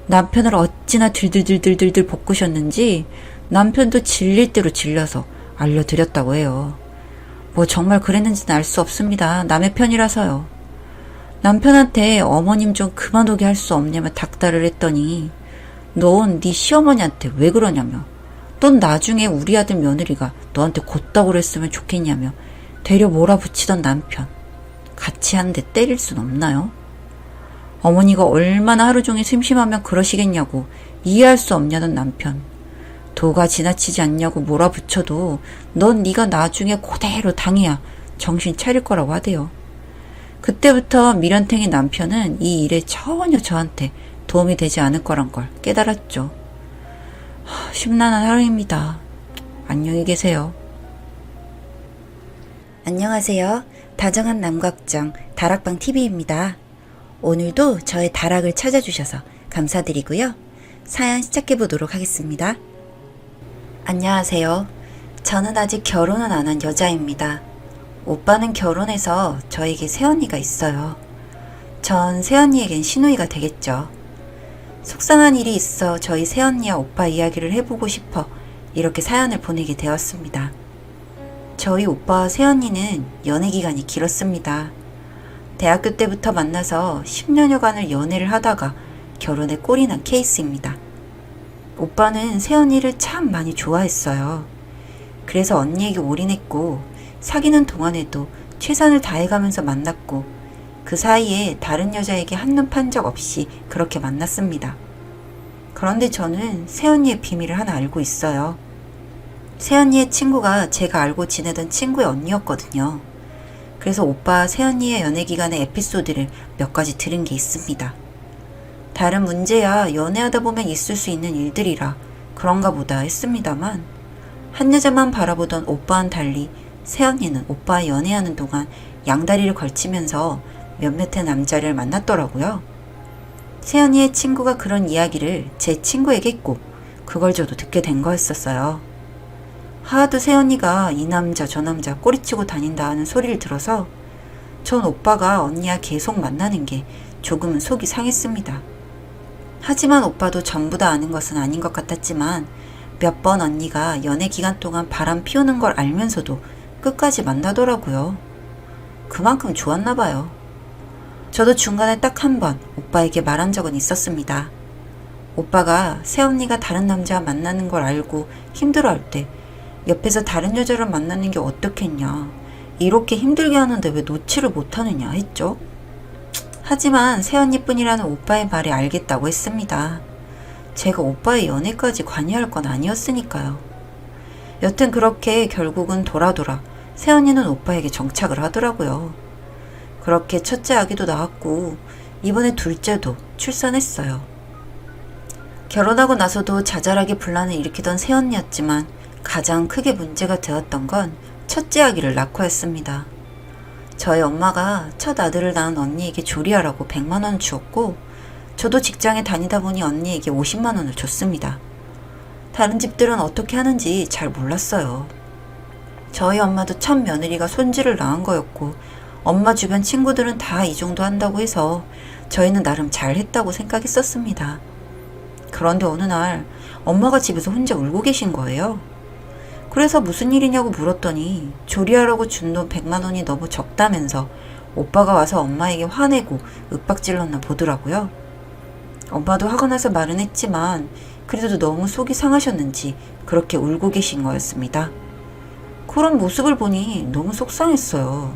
남편을 어찌나 들들들들들들 볶으셨는지 남편도 질릴 대로 질려서 알려드렸다고 해요. 뭐 정말 그랬는지는 알 수 없습니다. 남의 편이라서요. 남편한테 어머님 좀 그만두게 할 수 없냐며 닥달을 했더니 넌 네 시어머니한테 왜 그러냐며, 넌 나중에 우리 아들 며느리가 너한테 곧다구를 했으면 좋겠냐며 되려 몰아붙이던 남편. 같이 한 대 때릴 순 없나요? 어머니가 얼마나 하루 종일 심심하면 그러시겠냐고 이해할 수 없냐던 남편. 도가 지나치지 않냐고 몰아붙여도 넌 네가 나중에 그대로 당해야 정신 차릴 거라고 하대요. 그때부터 미련탱이 남편은 이 일에 전혀 저한테 도움이 되지 않을 거란 걸 깨달았죠. 심란한 하루입니다. 안녕히 계세요. 안녕하세요. 다정한 남각정 다락방TV입니다. 오늘도 저의 다락을 찾아주셔서 감사드리고요. 사연 시작해보도록 하겠습니다. 안녕하세요. 저는 아직 결혼은 안 한 여자입니다. 오빠는 결혼해서 저에게 새언니가 있어요. 전 새언니에겐 시누이가 되겠죠. 속상한 일이 있어 저희 새언니와 오빠 이야기를 해보고 싶어 이렇게 사연을 보내게 되었습니다. 저희 오빠와 새언니는 연애기간이 길었습니다. 대학교 때부터 만나서 10년여간을 연애를 하다가 결혼에 꼴이 난 케이스입니다. 오빠는 새언니를 참 많이 좋아했어요. 그래서 언니에게 올인했고 사귀는 동안에도 최선을 다해가면서 만났고 그 사이에 다른 여자에게 한눈 판 적 없이 그렇게 만났습니다. 그런데 저는 새언니의 비밀을 하나 알고 있어요. 새언니의 친구가 제가 알고 지내던 친구의 언니였거든요. 그래서 오빠 새언니의 연애기간의 에피소드를 몇 가지 들은 게 있습니다. 다른 문제야 연애하다 보면 있을 수 있는 일들이라 그런가 보다 했습니다만 한 여자만 바라보던 오빠와는 달리 새언니는 오빠와 연애하는 동안 양다리를 걸치면서 몇몇의 남자를 만났더라고요. 새언니의 친구가 그런 이야기를 제 친구에게 했고 그걸 저도 듣게 된 거였었어요. 하도 새언니가 이 남자 저 남자 꼬리치고 다닌다 하는 소리를 들어서 전 오빠가 언니와 계속 만나는 게 조금은 속이 상했습니다. 하지만 오빠도 전부 다 아는 것은 아닌 것 같았지만 몇 번 언니가 연애 기간 동안 바람 피우는 걸 알면서도 끝까지 만나더라고요. 그만큼 좋았나 봐요. 저도 중간에 딱 한 번 오빠에게 말한 적은 있었습니다. 오빠가 새언니가 다른 남자와 만나는 걸 알고 힘들어할 때 옆에서 다른 여자를 만나는 게 어떻겠냐. 이렇게 힘들게 하는데 왜 놓지를 못하느냐 했죠. 하지만 새언니뿐이라는 오빠의 말에 알겠다고 했습니다. 제가 오빠의 연애까지 관여할 건 아니었으니까요. 여튼 그렇게 결국은 돌아 새언니는 오빠에게 정착을 하더라고요. 그렇게 첫째 아기도 낳았고 이번에 둘째도 출산했어요. 결혼하고 나서도 자잘하게 분란을 일으키던 새언니였지만 가장 크게 문제가 되었던 건 첫째 아기를 낳고였습니다. 저희 엄마가 첫 아들을 낳은 언니에게 조리하라고 100만 원 주었고 저도 직장에 다니다 보니 언니에게 50만 원을 줬습니다. 다른 집들은 어떻게 하는지 잘 몰랐어요. 저희 엄마도 첫 며느리가 손주를 낳은 거였고 엄마 주변 친구들은 다 이 정도 한다고 해서 저희는 나름 잘했다고 생각했었습니다. 그런데 어느 날 엄마가 집에서 혼자 울고 계신 거예요. 그래서 무슨 일이냐고 물었더니 조리하라고 준 돈 100만 원이 너무 적다면서 오빠가 와서 엄마에게 화내고 윽박질렀나 보더라고요. 엄마도 화가 나서 말은 했지만 그래도 너무 속이 상하셨는지 그렇게 울고 계신 거였습니다. 그런 모습을 보니 너무 속상했어요.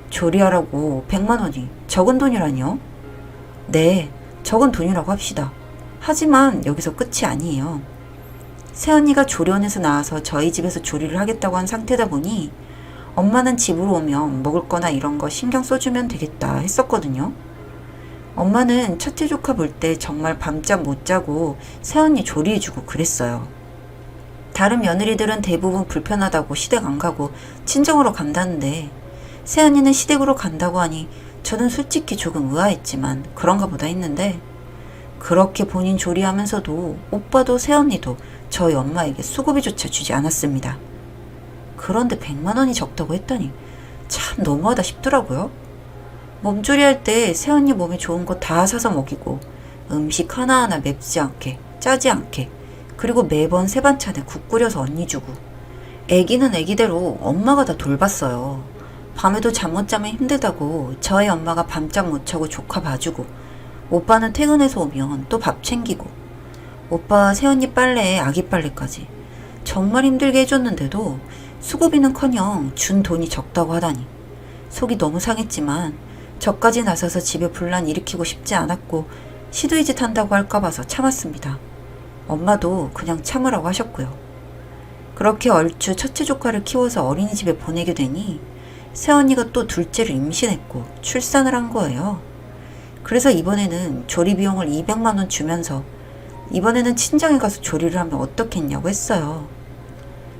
조리하라고 100만 원이 적은 돈이라니요? 네, 적은 돈이라고 합시다. 하지만 여기서 끝이 아니에요. 새언니가 조리원에서 나와서 저희 집에서 조리를 하겠다고 한 상태다 보니 엄마는 집으로 오면 먹을 거나 이런 거 신경 써주면 되겠다 했었거든요. 엄마는 첫째 조카 볼 때 정말 밤잠 못 자고 새언니 조리해주고 그랬어요. 다른 며느리들은 대부분 불편하다고 시댁 안 가고 친정으로 간다는데 새언니는 시댁으로 간다고 하니 저는 솔직히 조금 의아했지만 그런가 보다 했는데 그렇게 본인 조리하면서도 오빠도 새언니도 저희 엄마에게 수고비조차 주지 않았습니다. 그런데 100만 원이 적다고 했더니 참 너무하다 싶더라고요. 몸조리할 때 새언니 몸에 좋은 거 다 사서 먹이고 음식 하나하나 맵지 않게 짜지 않게 그리고 매번 새 반찬에 국 끓여서 언니 주고 애기는 애기대로 엄마가 다 돌봤어요. 밤에도 잠 못 자면 힘들다고 저희 엄마가 밤잠 못 자고 조카 봐주고 오빠는 퇴근해서 오면 또 밥 챙기고 오빠 새언니 빨래에 아기 빨래까지 정말 힘들게 해줬는데도 수고비는커녕 준 돈이 적다고 하다니 속이 너무 상했지만 저까지 나서서 집에 분란 일으키고 싶지 않았고 시두이 짓 한다고 할까 봐서 참았습니다. 엄마도 그냥 참으라고 하셨고요. 그렇게 얼추 첫째 조카를 키워서 어린이집에 보내게 되니 새언니가 또 둘째를 임신했고 출산을 한 거예요. 그래서 이번에는 조리 비용을 200만 원 주면서 이번에는 친정에 가서 조리를 하면 어떻겠냐고 했어요.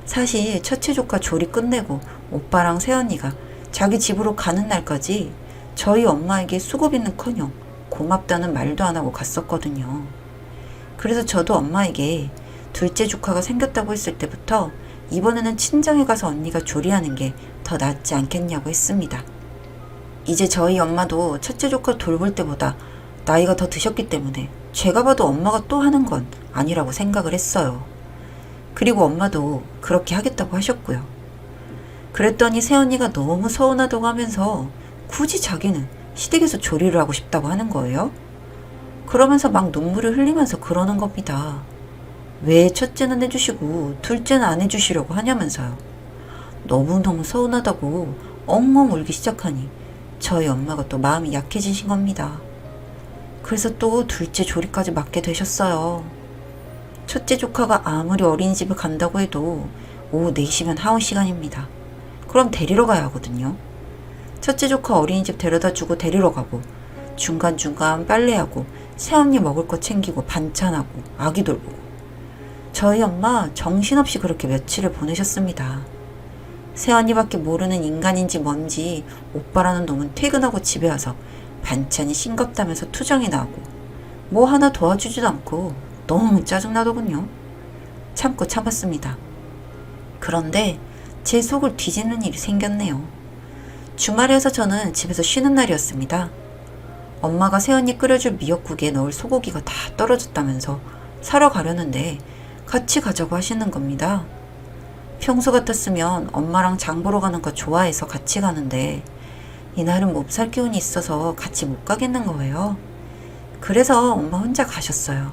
사실 첫째 조카 조리 끝내고 오빠랑 새언니가 자기 집으로 가는 날까지 저희 엄마에게 수고비는커녕 고맙다는 말도 안 하고 갔었거든요. 그래서 저도 엄마에게 둘째 조카가 생겼다고 했을 때부터 이번에는 친정에 가서 언니가 조리하는 게 더 낫지 않겠냐고 했습니다. 이제 저희 엄마도 첫째 조카 돌볼 때보다 나이가 더 드셨기 때문에 제가 봐도 엄마가 또 하는 건 아니라고 생각을 했어요. 그리고 엄마도 그렇게 하겠다고 하셨고요. 그랬더니 새언니가 너무 서운하다고 하면서 굳이 자기는 시댁에서 조리를 하고 싶다고 하는 거예요. 그러면서 막 눈물을 흘리면서 그러는 겁니다. 왜 첫째는 해주시고 둘째는 안 해주시려고 하냐면서요. 너무너무 서운하다고 엉엉 울기 시작하니 저희 엄마가 또 마음이 약해지신 겁니다. 그래서 또 둘째 조리까지 맡게 되셨어요. 첫째 조카가 아무리 어린이집을 간다고 해도 오후 4시면 하원 시간입니다. 그럼 데리러 가야 하거든요. 첫째 조카 어린이집 데려다주고 데리러 가고 중간중간 빨래하고 새언니 먹을 거 챙기고 반찬하고 아기 돌보고 저희 엄마 정신없이 그렇게 며칠을 보내셨습니다. 새언니밖에 모르는 인간인지 뭔지 오빠라는 놈은 퇴근하고 집에 와서 반찬이 싱겁다면서 투정이 나고 뭐 하나 도와주지도 않고 너무 짜증나더군요. 참고 참았습니다. 그런데 제 속을 뒤집는 일이 생겼네요. 주말이어서 저는 집에서 쉬는 날이었습니다. 엄마가 새언니 끓여줄 미역국에 넣을 소고기가 다 떨어졌다면서 사러 가려는데 같이 가자고 하시는 겁니다. 평소 같았으면 엄마랑 장 보러 가는 거 좋아해서 같이 가는데 이날은 몹살 기운이 있어서 같이 못 가겠는 거예요. 그래서 엄마 혼자 가셨어요.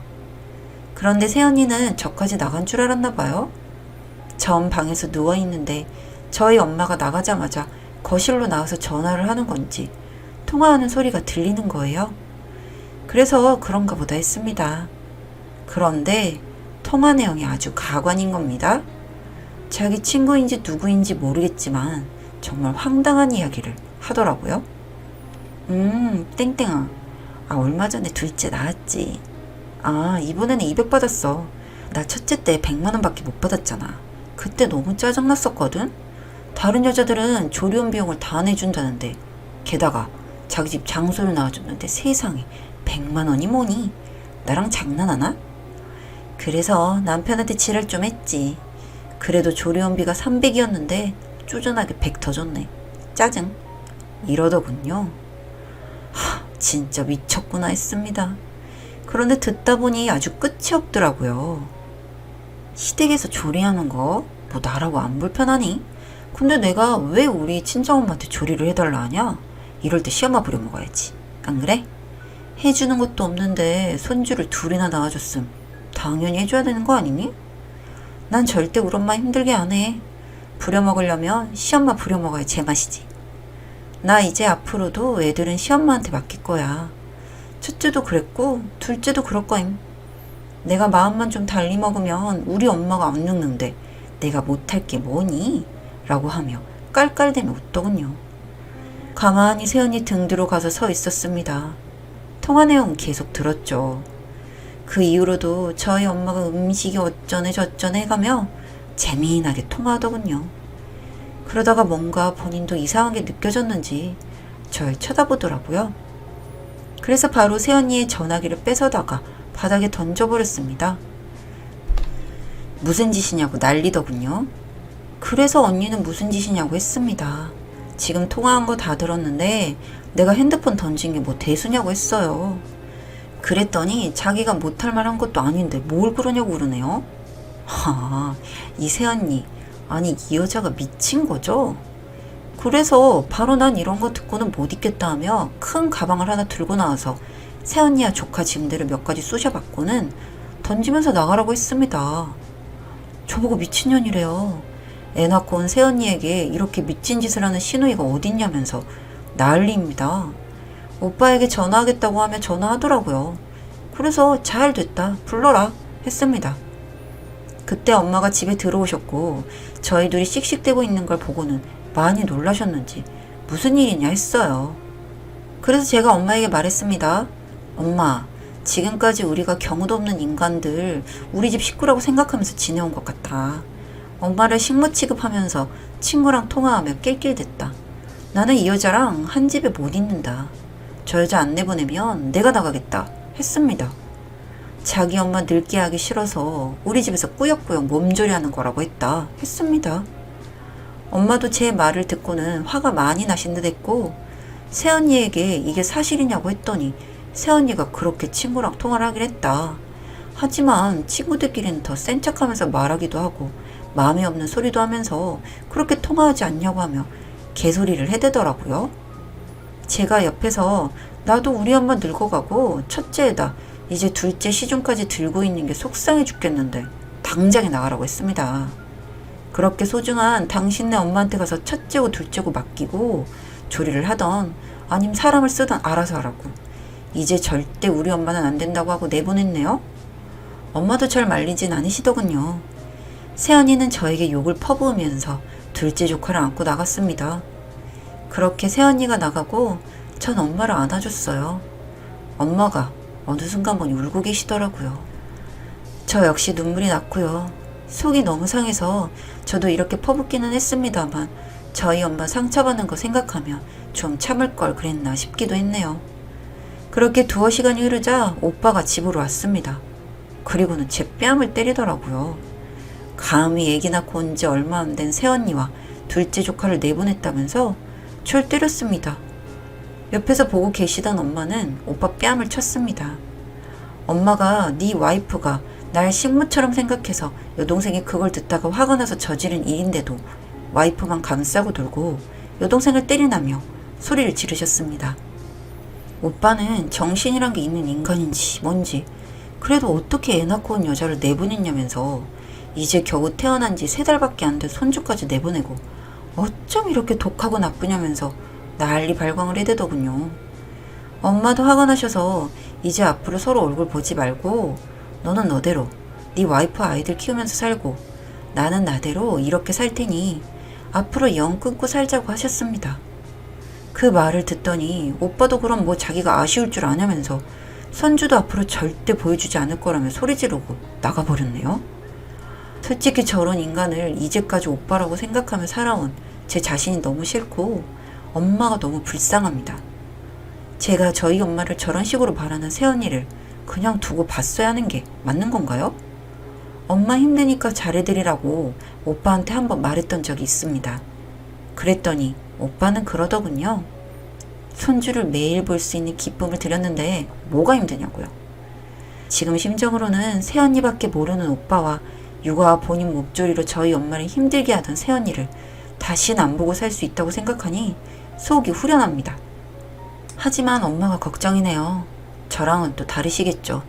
그런데 새언니는 저까지 나간 줄 알았나 봐요. 전 방에서 누워있는데 저희 엄마가 나가자마자 거실로 나와서 전화를 하는 건지 통화하는 소리가 들리는 거예요. 그래서 그런가 보다 했습니다. 그런데 통화 내용이 아주 가관인 겁니다. 자기 친구인지 누구인지 모르겠지만 정말 황당한 이야기를 하더라고요. 땡땡아. 얼마 전에 둘째 낳았지. 이번에는 200 받았어. 나 첫째 때 100만 원밖에 못 받았잖아. 그때 너무 짜증났었거든. 다른 여자들은 조리원 비용을 다 내준다는데 게다가 자기 집 장소를 나와줬는데 세상에 100만 원이 뭐니? 나랑 장난하나? 그래서 남편한테 지랄 좀 했지. 그래도 조리원비가 300이었는데 쪼잔하게 100 더 줬네. 짜증. 이러더군요. 진짜 미쳤구나 했습니다. 그런데 듣다 보니 아주 끝이 없더라고요. 시댁에서 조리하는 거 뭐 나라고 안 불편하니? 근데 내가 왜 우리 친정엄마한테 조리를 해달라 하냐? 이럴 때 시엄마 부려먹어야지. 안 그래? 해주는 것도 없는데 손주를 둘이나 낳아줬음 당연히 해줘야 되는 거 아니니? 난 절대 우리 엄마 힘들게 안 해. 부려먹으려면 시엄마 부려먹어야 제맛이지. 나 이제 앞으로도 애들은 시엄마한테 맡길 거야. 첫째도 그랬고 둘째도 그럴 거임. 내가 마음만 좀 달리 먹으면 우리 엄마가 안 늙는데 내가 못할 게 뭐니? 라고 하며 깔깔대며 웃더군요. 가만히 새언니 등 뒤로 가서 서 있었습니다. 통화 내용 계속 들었죠. 그 이후로도 저희 엄마가 음식이 어쩌네 저쩌네 해가며 재미나게 통화하더군요. 그러다가 뭔가 본인도 이상한 게 느껴졌는지 절 쳐다보더라고요. 그래서 바로 새언니의 전화기를 뺏어다가 바닥에 던져버렸습니다. 무슨 짓이냐고 난리더군요. 그래서 언니는 무슨 짓이냐고 했습니다. 지금 통화한 거 다 들었는데 내가 핸드폰 던진 게 뭐 대수냐고 했어요. 그랬더니 자기가 못할 말 한 것도 아닌데 뭘 그러냐고 그러네요. 이 새언니, 아니 이 여자가 미친 거죠? 그래서 바로 난 이런 거 듣고는 못 있겠다 하며 큰 가방을 하나 들고 나와서 새언니와 조카 짐들을 몇 가지 쑤셔받고는 던지면서 나가라고 했습니다. 저보고 미친년이래요. 애 낳고 온 새언니에게 이렇게 미친 짓을 하는 시누이가 어딨냐면서 난리입니다. 오빠에게 전화하겠다고 하면 전화하더라고요. 그래서 잘 됐다 불러라 했습니다. 그때 엄마가 집에 들어오셨고 저희 둘이 씩씩대고 있는 걸 보고는 많이 놀라셨는지 무슨 일이냐 했어요. 그래서 제가 엄마에게 말했습니다. 엄마, 지금까지 우리가 경우도 없는 인간들 우리 집 식구라고 생각하면서 지내온 것 같아. 엄마를 식모 취급하면서 친구랑 통화하며 낄낄댔다. 나는 이 여자랑 한 집에 못 있는다. 저 여자 안 내보내면 내가 나가겠다 했습니다. 자기 엄마 늙게 하기 싫어서 우리 집에서 꾸역꾸역 몸조리하는 거라고 했습니다. 엄마도 제 말을 듣고는 화가 많이 나신 듯 했고 새언니에게 이게 사실이냐고 했더니 새언니가 그렇게 친구랑 통화를 하긴 했다. 하지만 친구들끼리는 더 센 척하면서 말하기도 하고 마음에 없는 소리도 하면서 그렇게 통화하지 않냐고 하며 개소리를 해대더라고요. 제가 옆에서 나도 우리 엄마 늙어가고 첫째에다 이제 둘째 시중까지 들고 있는 게 속상해 죽겠는데 당장에 나가라고 했습니다. 그렇게 소중한 당신네 엄마한테 가서 첫째고 둘째고 맡기고 조리를 하던 아님 사람을 쓰던 알아서 하라고. 이제 절대 우리 엄마는 안 된다고 하고 내보냈네요. 엄마도 절 말리진 않으시더군요. 새언니는 저에게 욕을 퍼부으면서 둘째 조카를 안고 나갔습니다. 그렇게 새언니가 나가고 전 엄마를 안아줬어요. 엄마가 어느 순간 보니 울고 계시더라고요. 저 역시 눈물이 났고요. 속이 너무 상해서 저도 이렇게 퍼붓기는 했습니다만 저희 엄마 상처받는 거 생각하며 좀 참을 걸 그랬나 싶기도 했네요. 그렇게 두어 시간이 흐르자 오빠가 집으로 왔습니다. 그리고는 제 뺨을 때리더라고요. 감히 애기 낳고 온 지 얼마 안 된 새언니와 둘째 조카를 내보냈다면서 절 때렸습니다. 옆에서 보고 계시던 엄마는 오빠 뺨을 쳤습니다. 엄마가 네 와이프가 날 식모처럼 생각해서 여동생이 그걸 듣다가 화가 나서 저지른 일인데도 와이프만 감싸고 돌고 여동생을 때리나며 소리를 지르셨습니다. 오빠는 정신이란 게 있는 인간인지 뭔지 그래도 어떻게 애 낳고 온 여자를 내보냈냐면서 이제 겨우 태어난 지 3달밖에 안 된 손주까지 내보내고 어쩜 이렇게 독하고 나쁘냐면서 난리 발광을 해대더군요. 엄마도 화가 나셔서 이제 앞으로 서로 얼굴 보지 말고 너는 너대로 네 와이프 아이들 키우면서 살고 나는 나대로 이렇게 살 테니 앞으로 영 끊고 살자고 하셨습니다. 그 말을 듣더니 오빠도 그럼 뭐 자기가 아쉬울 줄 아냐면서 손주도 앞으로 절대 보여주지 않을 거라며 소리 지르고 나가버렸네요. 솔직히 저런 인간을 이제까지 오빠라고 생각하며 살아온 제 자신이 너무 싫고 엄마가 너무 불쌍합니다. 제가 저희 엄마를 저런 식으로 말하는 새언니를 그냥 두고 봤어야 하는 게 맞는 건가요? 엄마 힘드니까 잘해드리라고 오빠한테 한번 말했던 적이 있습니다. 그랬더니 오빠는 그러더군요. 손주를 매일 볼 수 있는 기쁨을 드렸는데 뭐가 힘드냐고요. 지금 심정으로는 새언니밖에 모르는 오빠와 육아와 본인 목조리로 저희 엄마를 힘들게 하던 새언니를 다시는 안 보고 살 수 있다고 생각하니 속이 후련합니다. 하지만 엄마가 걱정이네요. 저랑은 또 다르시겠죠.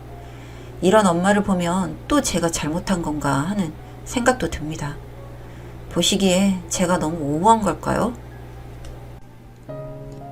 이런 엄마를 보면 또 제가 잘못한 건가 하는 생각도 듭니다. 보시기에 제가 너무 오버한 걸까요?